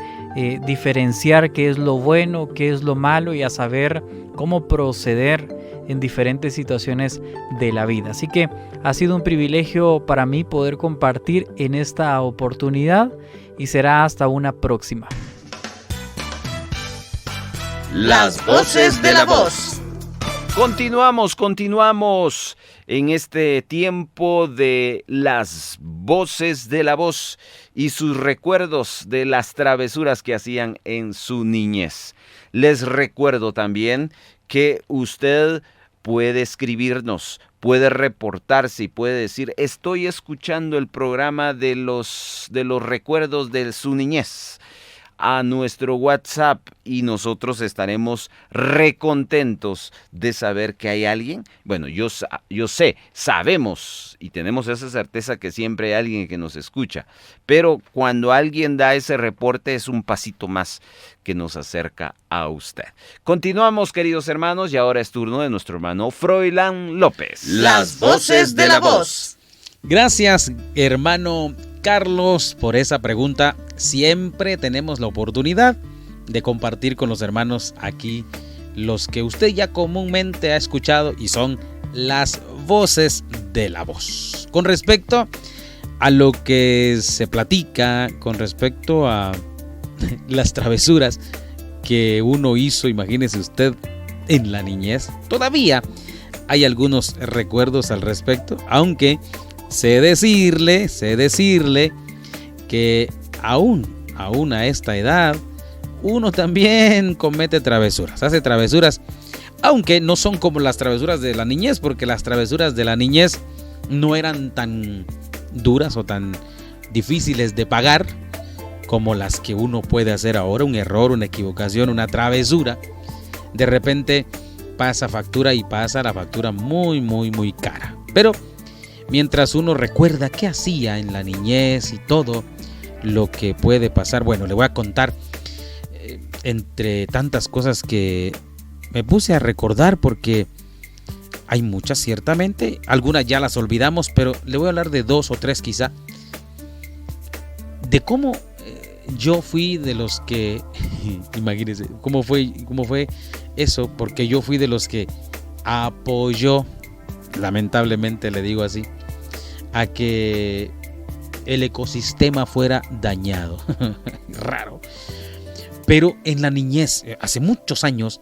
diferenciar qué es lo bueno, qué es lo malo, y a saber cómo proceder en diferentes situaciones de la vida. Así que ha sido un privilegio para mí poder compartir en esta oportunidad, y será hasta una próxima. Las voces de la voz. Continuamos en este tiempo de las voces de la voz y sus recuerdos de las travesuras que hacían en su niñez. Les recuerdo también que usted puede escribirnos, puede reportarse y puede decir: estoy escuchando el programa de los recuerdos de su niñez, a nuestro WhatsApp, y nosotros estaremos recontentos de saber que hay alguien. Bueno, yo sé, sabemos y tenemos esa certeza que siempre hay alguien que nos escucha, pero cuando alguien da ese reporte es un pasito más que nos acerca a usted. Continuamos, queridos hermanos, y ahora es turno de nuestro hermano Froilán López. Las voces de la voz. Gracias, hermano Carlos, por esa pregunta. Siempre tenemos la oportunidad de compartir con los hermanos aquí los que usted ya comúnmente ha escuchado, y son las voces de la voz. Con respecto a lo que se platica, con respecto a las travesuras que uno hizo, imagínese usted, en la niñez, todavía hay algunos recuerdos al respecto, aunque sé decirle que aún a esta edad, uno también comete travesuras, hace travesuras, aunque no son como las travesuras de la niñez, porque las travesuras de la niñez no eran tan duras o tan difíciles de pagar como las que uno puede hacer ahora. Un error, una equivocación, una travesura, de repente pasa factura, y pasa la factura muy, muy, muy cara. Pero mientras uno recuerda qué hacía en la niñez y todo lo que puede pasar, bueno, le voy a contar entre tantas cosas que me puse a recordar, porque hay muchas ciertamente, algunas ya las olvidamos, pero le voy a hablar de 2 o 3 quizá, de cómo yo fui de los que, imagínense, cómo fue eso, porque yo fui de los que apoyó, lamentablemente le digo así, a que el ecosistema fuera dañado. Raro. Pero en la niñez, hace muchos años,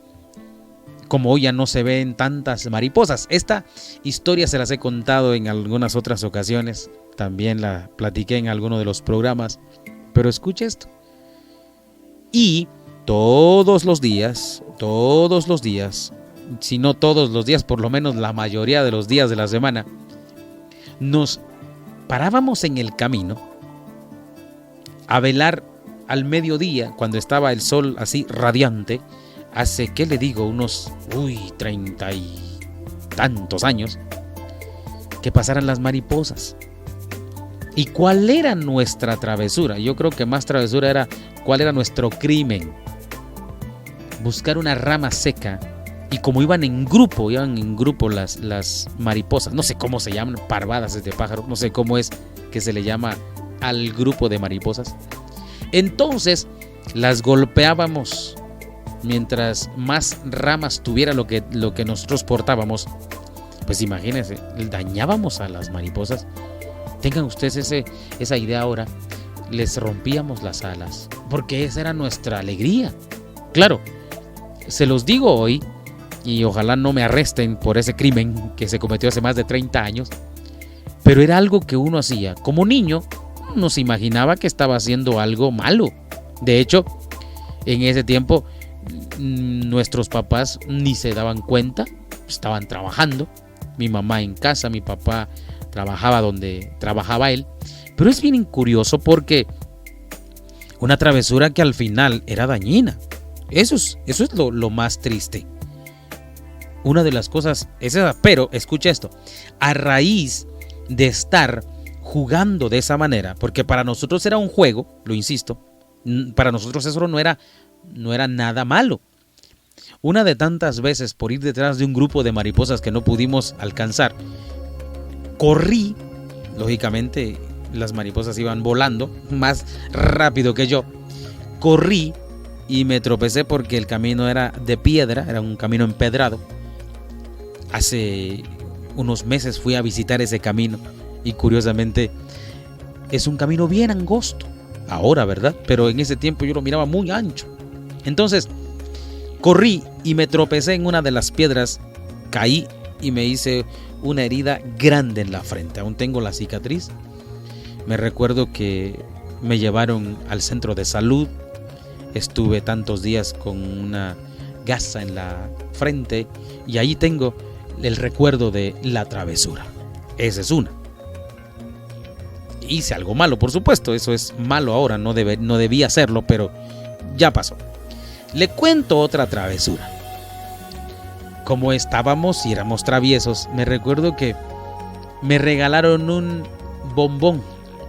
como hoy ya no se ven tantas mariposas. Esta historia se las he contado en algunas otras ocasiones. También la platiqué en alguno de los programas. Pero escucha esto. Y todos los días, si no todos los días, por lo menos la mayoría de los días de la semana, nos parábamos en el camino a velar al mediodía, cuando estaba el sol así radiante, hace, ¿qué le digo? Unos, 30 y tantos años, que pasaran las mariposas. ¿Y cuál era nuestra travesura? Yo creo que más travesura era cuál era nuestro crimen. Buscar una rama seca, y como iban en grupo las mariposas, no sé cómo se llaman, parvadas de pájaro, no sé cómo es que se le llama al grupo de mariposas. Entonces las golpeábamos. Mientras más ramas tuviera lo que nosotros portábamos, pues imagínense, dañábamos a las mariposas. Tengan ustedes esa idea ahora. Les rompíamos las alas, porque esa era nuestra alegría. Claro, se los digo hoy, y ojalá no me arresten por ese crimen que se cometió hace más de 30 años, pero era algo que uno hacía. Como niño, no se imaginaba que estaba haciendo algo malo. De hecho, en ese tiempo, nuestros papás ni se daban cuenta, estaban trabajando. Mi mamá en casa, mi papá trabajaba donde trabajaba él. Pero es bien curioso porque una travesura que al final era dañina. Eso es lo más triste. Una de las cosas es esa, pero escucha esto, a raíz de estar jugando de esa manera, porque para nosotros era un juego, lo insisto, para nosotros eso no era nada malo. Una de tantas veces, por ir detrás de un grupo de mariposas que no pudimos alcanzar, corrí, lógicamente las mariposas iban volando más rápido que yo, corrí y me tropecé porque el camino era de piedra, era un camino empedrado. Hace unos meses fui a visitar ese camino y curiosamente es un camino bien angosto, ahora, ¿verdad? Pero en ese tiempo yo lo miraba muy ancho. Entonces corrí y me tropecé en una de las piedras, caí y me hice una herida grande en la frente. Aún tengo la cicatriz. Me recuerdo que me llevaron al centro de salud. Estuve tantos días con una gasa en la frente y ahí tengo el recuerdo de la travesura. Esa es una. Hice algo malo, por supuesto. Eso es malo ahora, no debía hacerlo, pero ya pasó. Le cuento otra travesura. Como estábamos y éramos traviesos, me recuerdo que me regalaron un bombón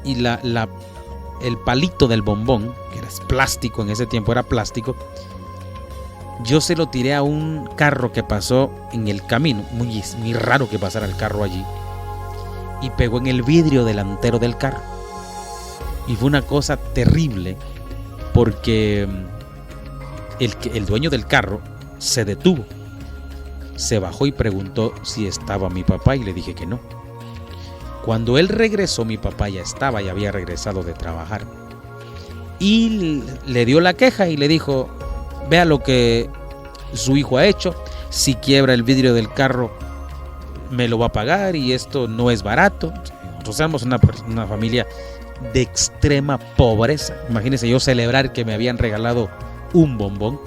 y el palito del bombón, que era plástico, en ese tiempo era plástico, yo se lo tiré a un carro que pasó en el camino. Muy raro que pasara el carro allí, y pegó en el vidrio delantero del carro. Y fue una cosa terrible porque el dueño del carro se detuvo, se bajó y preguntó si estaba mi papá y le dije que no. Cuando él regresó, mi papá ya había regresado de trabajar y le dio la queja y le dijo: vea lo que su hijo ha hecho, si quiebra el vidrio del carro me lo va a pagar y esto no es barato. Nosotros éramos una familia de extrema pobreza. Imagínense yo celebrar que me habían regalado un bombón.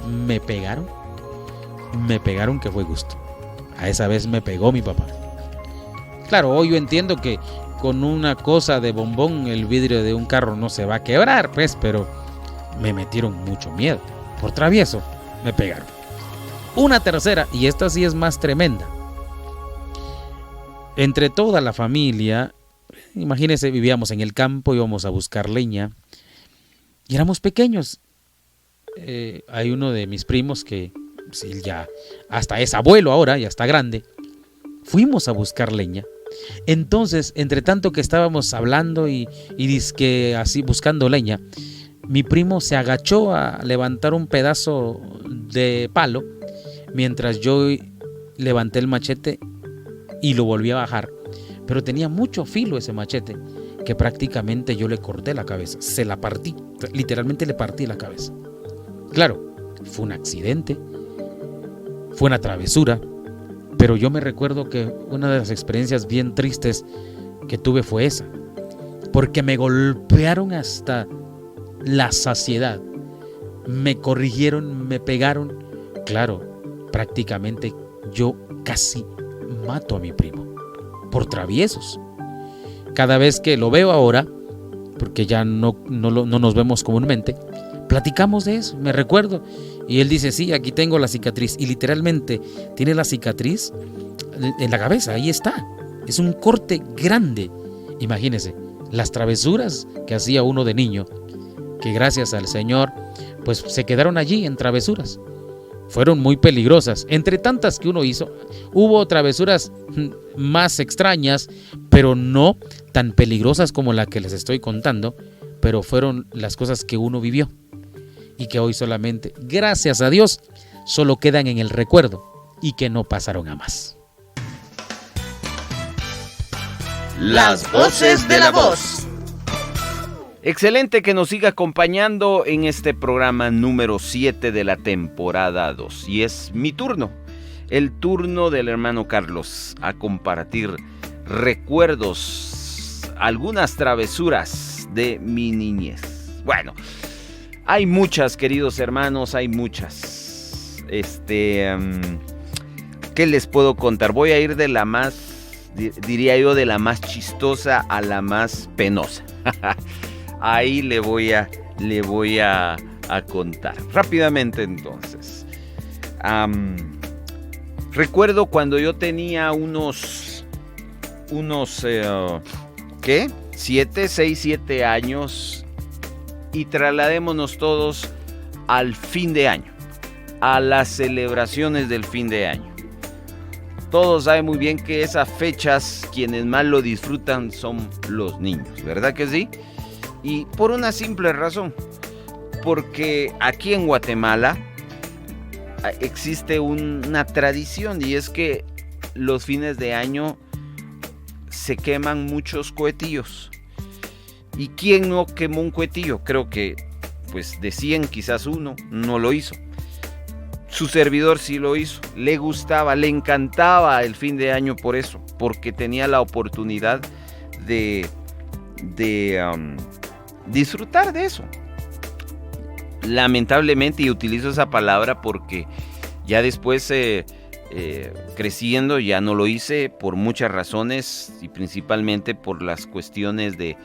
Me pegaron que fue gusto. A esa vez me pegó mi papá. Claro, hoy yo entiendo que con una cosa de bombón el vidrio de un carro no se va a quebrar, pues, pero me metieron mucho miedo. Por travieso me pegaron. Una tercera, y esta sí es más tremenda. Entre toda la familia, imagínense, vivíamos en el campo, íbamos a buscar leña y éramos pequeños. Hay uno de mis primos que sí, ya hasta es abuelo ahora, ya está grande. Fuimos a buscar leña. Entonces, entre tanto que estábamos hablando y dizque así buscando leña, mi primo se agachó a levantar un pedazo de palo mientras yo levanté el machete y lo volví a bajar. Pero tenía mucho filo ese machete que prácticamente yo le corté la cabeza, se la partí, literalmente le partí la cabeza. Claro, fue un accidente, fue una travesura, pero yo me recuerdo que una de las experiencias bien tristes que tuve fue esa, porque me golpearon hasta la saciedad, me corrigieron, me pegaron. Claro, prácticamente yo casi mato a mi primo por traviesos. Cada vez que lo veo ahora, porque ya no nos vemos comúnmente, platicamos de eso, me recuerdo. Y él dice, sí, aquí tengo la cicatriz. Y literalmente tiene la cicatriz en la cabeza, ahí está. Es un corte grande. Imagínense, las travesuras que hacía uno de niño, que gracias al Señor, pues se quedaron allí en travesuras. Fueron muy peligrosas. Entre tantas que uno hizo, hubo travesuras más extrañas, pero no tan peligrosas como la que les estoy contando, pero fueron las cosas que uno vivió y que hoy solamente, gracias a Dios, solo quedan en el recuerdo y que no pasaron a más. Las voces de la voz. Excelente que nos siga acompañando en este programa número 7 de la temporada 2. Y es mi turno, el turno del hermano Carlos, a compartir recuerdos, algunas travesuras de mi niñez. Bueno, hay muchas, queridos hermanos, hay muchas. ¿Qué les puedo contar? Voy a ir de la más, diría yo, de la más chistosa a la más penosa. Ahí le voy a contar. Rápidamente entonces. Recuerdo cuando yo tenía unos 7 años, y trasladémonos todos al fin de año, a las celebraciones del fin de año. Todos saben muy bien que esas fechas quienes más lo disfrutan son los niños, ¿verdad que sí? Y por una simple razón, porque aquí en Guatemala existe una tradición, y es que los fines de año se queman muchos cohetillos. ¿Y quién no quemó un cohetillo? Creo que pues de 100 quizás uno no lo hizo. Su servidor sí lo hizo, le gustaba, le encantaba el fin de año por eso, porque tenía la oportunidad de disfrutar de eso. Lamentablemente, y utilizo esa palabra porque ya después creciendo ya no lo hice por muchas razones, y principalmente por las cuestiones de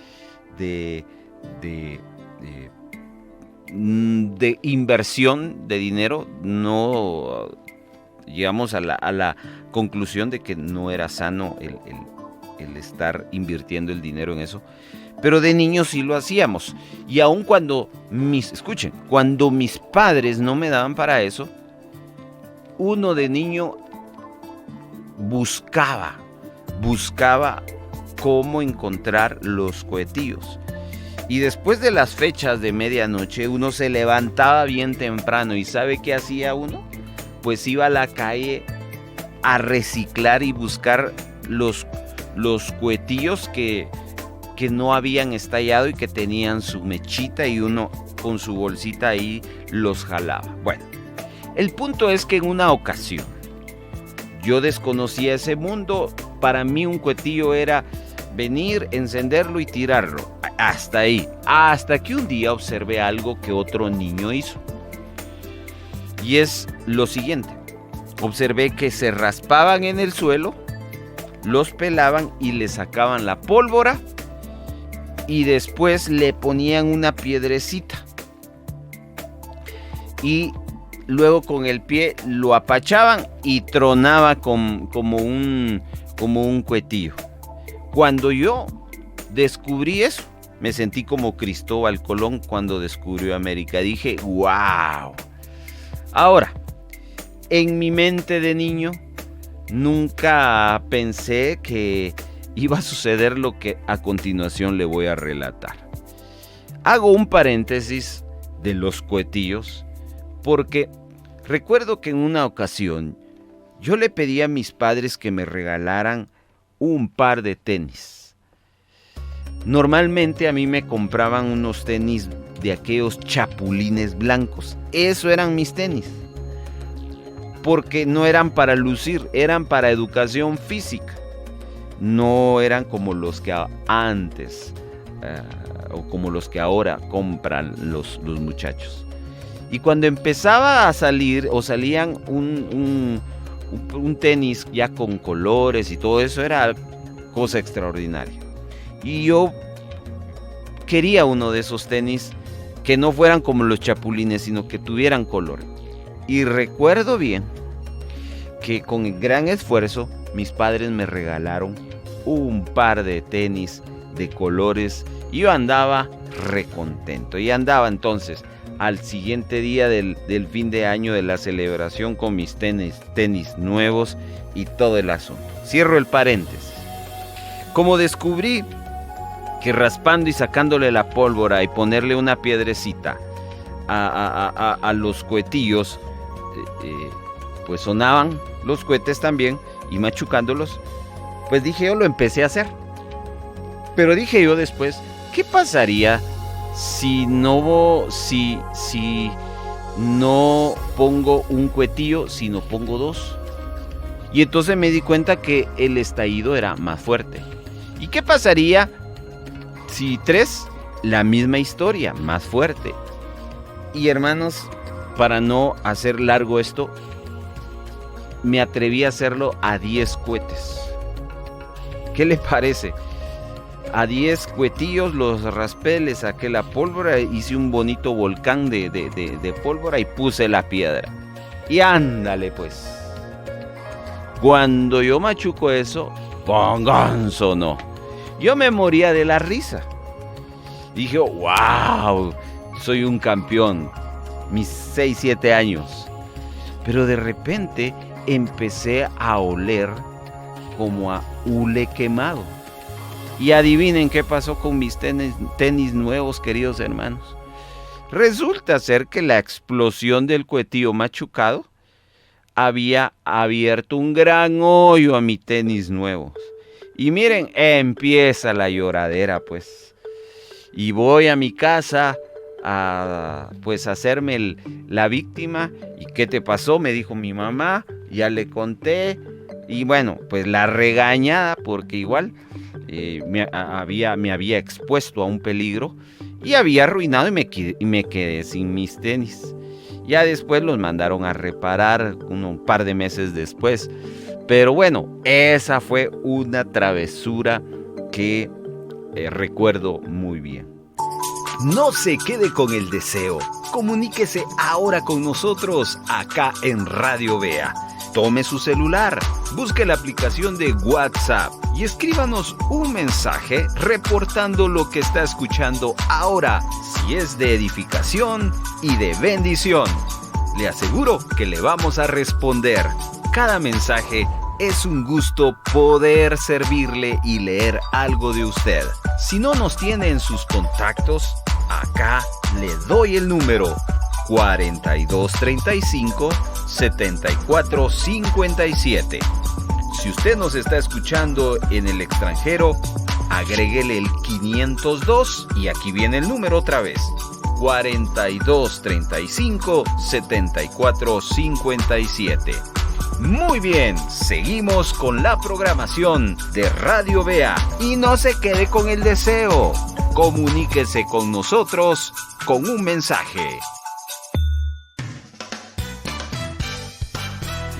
inversión de dinero. No llegamos a la conclusión de que no era sano el estar invirtiendo el dinero en eso, pero de niños sí lo hacíamos. Y aun cuando cuando mis padres no me daban para eso, uno de niño buscaba cómo encontrar los cohetillos. Y después de las fechas de medianoche, uno se levantaba bien temprano. ¿Y sabe qué hacía uno? Pues iba a la calle a reciclar y buscar los cohetillos que no habían estallado y que tenían su mechita, y uno con su bolsita ahí los jalaba. Bueno, el punto es que en una ocasión yo desconocía ese mundo. Para mí un cohetillo era venir, encenderlo y tirarlo. Hasta ahí. Hasta que un día observé algo que otro niño hizo. Y es lo siguiente. Observé que se raspaban en el suelo, los pelaban y le sacaban la pólvora, y después le ponían una piedrecita. Y luego con el pie lo apachaban y tronaba como un cohetillo. Cuando yo descubrí eso, me sentí como Cristóbal Colón cuando descubrió América. Dije, ¡wow! Ahora, en mi mente de niño, nunca pensé que iba a suceder lo que a continuación le voy a relatar. Hago un paréntesis de los cohetillos porque recuerdo que en una ocasión yo le pedí a mis padres que me regalaran un par de tenis. Normalmente a mí me compraban unos tenis de aquellos chapulines blancos. Eso eran mis tenis. Porque no eran para lucir, eran para educación física. No eran como los que antes o como los que ahora compran los muchachos. Y cuando empezaba a salir o salían un tenis ya con colores y todo eso, era cosa extraordinaria. Y yo quería uno de esos tenis que no fueran como los chapulines, sino que tuvieran color. Y recuerdo bien que con gran esfuerzo mis padres me regalaron un par de tenis de colores y yo andaba recontento. Y andaba entonces al siguiente día del fin de año de la celebración con mis tenis nuevos y todo el asunto. Cierro el paréntesis. Como descubrí que raspando y sacándole la pólvora y ponerle una piedrecita a los cohetillos, pues sonaban los cohetes también, y machucándolos, pues dije yo, lo empecé a hacer. Pero dije yo después, ¿qué pasaría si no pongo un cohetillo, sino pongo dos? Y entonces me di cuenta que el estallido era más fuerte. ¿Y qué pasaría si tres? La misma historia, más fuerte. Y hermanos, para no hacer largo esto, me atreví a hacerlo a 10 cohetes. ¿Qué le parece? A 10 cohetillos los raspé, le saqué la pólvora, hice un bonito volcán de pólvora y puse la piedra. Y ándale pues. Cuando yo machuco eso, ¡pongón! Sonó. Yo me moría de la risa. Dije, wow, soy un campeón. Mis 6, 7 años. Pero de repente empecé a oler como a hule quemado. Y adivinen qué pasó con mis tenis nuevos, queridos hermanos. Resulta ser que la explosión del cohetillo machucado había abierto un gran hoyo a mis tenis nuevos. Y miren, empieza la lloradera pues. Y voy a mi casa a pues hacerme la víctima. ¿Y qué te pasó? Me dijo mi mamá. Ya le conté. Y bueno, pues la regañada, porque igual me había expuesto a un peligro y había arruinado y me quedé sin mis tenis. Ya después los mandaron a reparar un par de meses después. Pero bueno, esa fue una travesura que recuerdo muy bien. No se quede con el deseo. Comuníquese ahora con nosotros acá en Radio Vea. Tome su celular, busque la aplicación de WhatsApp y escríbanos un mensaje reportando lo que está escuchando ahora, si es de edificación y de bendición. Le aseguro que le vamos a responder. Cada mensaje es un gusto poder servirle y leer algo de usted. Si no nos tiene en sus contactos, acá le doy el número 4235-7457. Si usted nos está escuchando en el extranjero, agréguele el 502 y aquí viene el número otra vez. 4235-7457. Muy bien, seguimos con la programación de Radio Vea y no se quede con el deseo. Comuníquese con nosotros con un mensaje.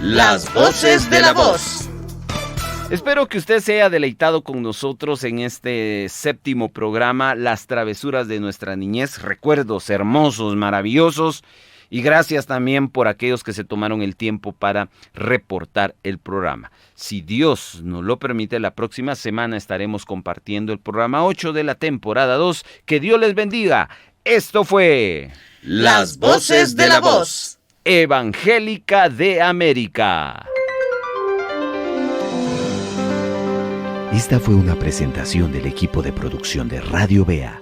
Las voces de la voz. Espero que usted se haya deleitado con nosotros en este séptimo programa, Las travesuras de nuestra niñez, recuerdos hermosos, maravillosos, y gracias también por aquellos que se tomaron el tiempo para reportar el programa. Si Dios nos lo permite, la próxima semana estaremos compartiendo el programa 8 de la temporada 2. Que Dios les bendiga. Esto fue Las voces de la voz Evangélica de América. Esta fue una presentación del equipo de producción de Radio Vea.